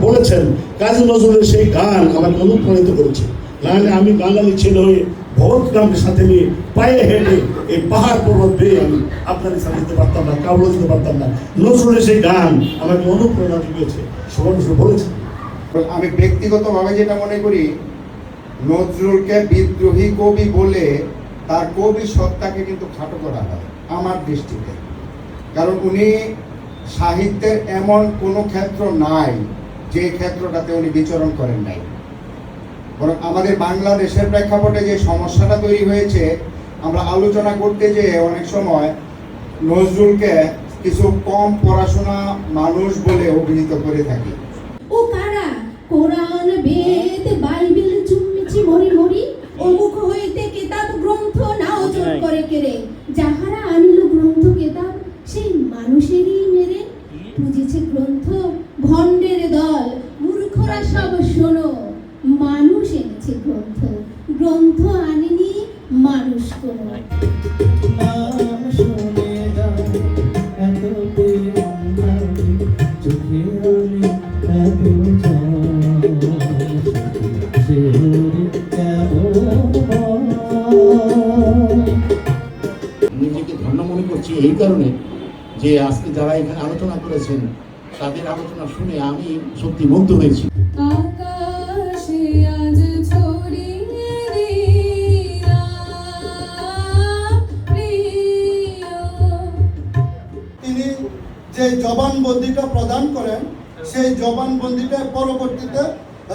বলেছেন কাজী নজরুলের সেই গান আমাকে অনুপ্রাণিত করেছে। নাহলে আমি বাঙালি ছেলে হয়ে ভগৎ গ্রামের সাথে নিয়ে পায়ে হেঁটে এই পাহাড় পর্বত বেয়ে আমি আপনাদের সাথে যেতে পারতাম না, কাউকে যেতে পারতাম না। নজরুলের সেই গান আমাকে অনুপ্রেরণা দিয়েছে, সবার বলেছে। আমি ব্যক্তিগতভাবে যেটা মনে করি, নজরুলকে বিদ্রোহী কবি বলে তার কবি সত্তাকে কিন্তু খাটো করা হয় আমার দৃষ্টিতে। কারণ উনি সাহিত্যের এমন কোনো ক্ষেত্র নাই যে ক্ষেত্রটাতে উনি বিচরণ করেন নাই। বরং আমাদের বাংলাদেশের প্রেক্ষাপটে যে সমস্যাটা তৈরি হয়েছে, আমরা আলোচনা করতে যেয়ে অনেক সময় নজরুলকে কিছু কম পড়াশোনা মানুষ বলে অভিহিত করে থাকি। ও কারা কোরআন বেদ বাইবেল চুমচি মরি মরি অমুখ হইতে কিতাব গ্রন্থ নাও জোর করে কেড়ে, যাহারা আনিল গ্রন্থ কিতাব সেই মানুষেরই মেরে, বুঝেছে গ্রন্থ ভণ্ডের দল, মূর্খরা সব শোনো, মানুষ এনেছে গ্রন্থ, গ্রন্থ আনেনি মানুষ কোনো। নিজেকে ধন্য মনে করছি এই কারণে যে আজকে যারা এখানে আলোচনা করেছেন তাদের আলোচনা শুনে আমি সত্যি মুগ্ধ হয়েছি। তিনি যে জবানবন্দিটা প্রদান করেন, সেই জবানবন্দিটা পরবর্তীতে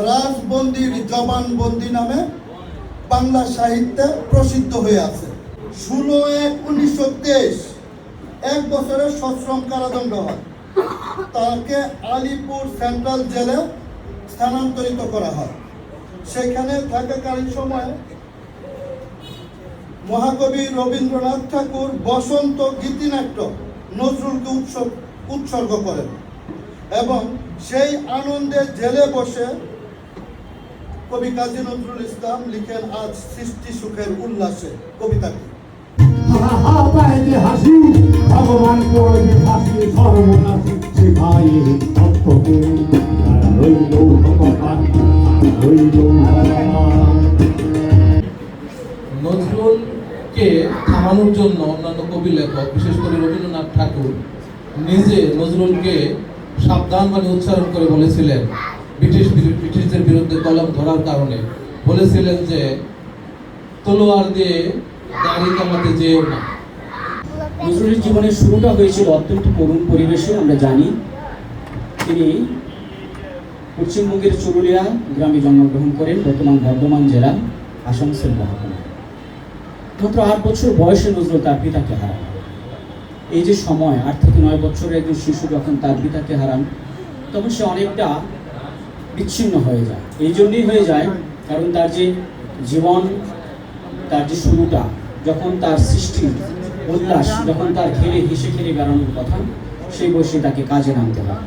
রাজবন্দির জবানবন্দি নামে বাংলা সাহিত্যে প্রসিদ্ধ হয়ে আছে। 16/1/1923 1 বছরের সশ্রম কারাদণ্ড হয়। তাকে আলিপুর সেন্ট্রাল জেলে স্থানান্তরিত করা হয়। সেখানে থাকাকালীন সময়ে মহাকবি রবীন্দ্রনাথ ঠাকুর বসন্ত গীতিনাট্য নজরুলকে উৎসর্গ করেন এবং সেই আনন্দে জেলে বসে কবি কাজী নজরুল ইসলাম লিখেন আজ সৃষ্টি সুখের উল্লাসে কবিতাটি। ভগবান করবে ফাঁসি সর্বনাশী সেভাই নজরুলকে থামানোর জন্য অন্যান্য কবি লেখক বিশেষ করে রবীন্দ্রনাথ ঠাকুর নিজে নজরুলকে সাবধান মানে উচ্চারণ করে বলেছিলেন, ব্রিটিশদের বিরুদ্ধে কলম ধরার কারণে বলেছিলেন যে তলোয়ার দিয়ে দাড়ি কামাতে যেও না। নজরুলের জীবনের শুরুটা হয়েছিল অত্যন্ত করুণ পরিবেশে। আমরা জানি তিনি পশ্চিমবঙ্গের চুরুলিয়া গ্রামে জন্মগ্রহণ করেন, বর্তমান বর্ধমান জেলা আসানসোল মহকুমা। মাত্র 8 বছর বয়সে নজরুল তার পিতাকে হারান। এই যে সময় 8 থেকে 9 বছরের একজন শিশু যখন তার পিতাকে হারান, তখন সে অনেকটা বিচ্ছিন্ন হয়ে যায়। এই জন্যই হয়ে যায় কারণ তার যে জীবন, তার যে শুরুটা, যখন তার সৃষ্টির উল্লাস, যখন তার খেলে হেসে খেলে বেড়ানোর কথা, সেই বয়সে তাকে কাজে নামতে হয়।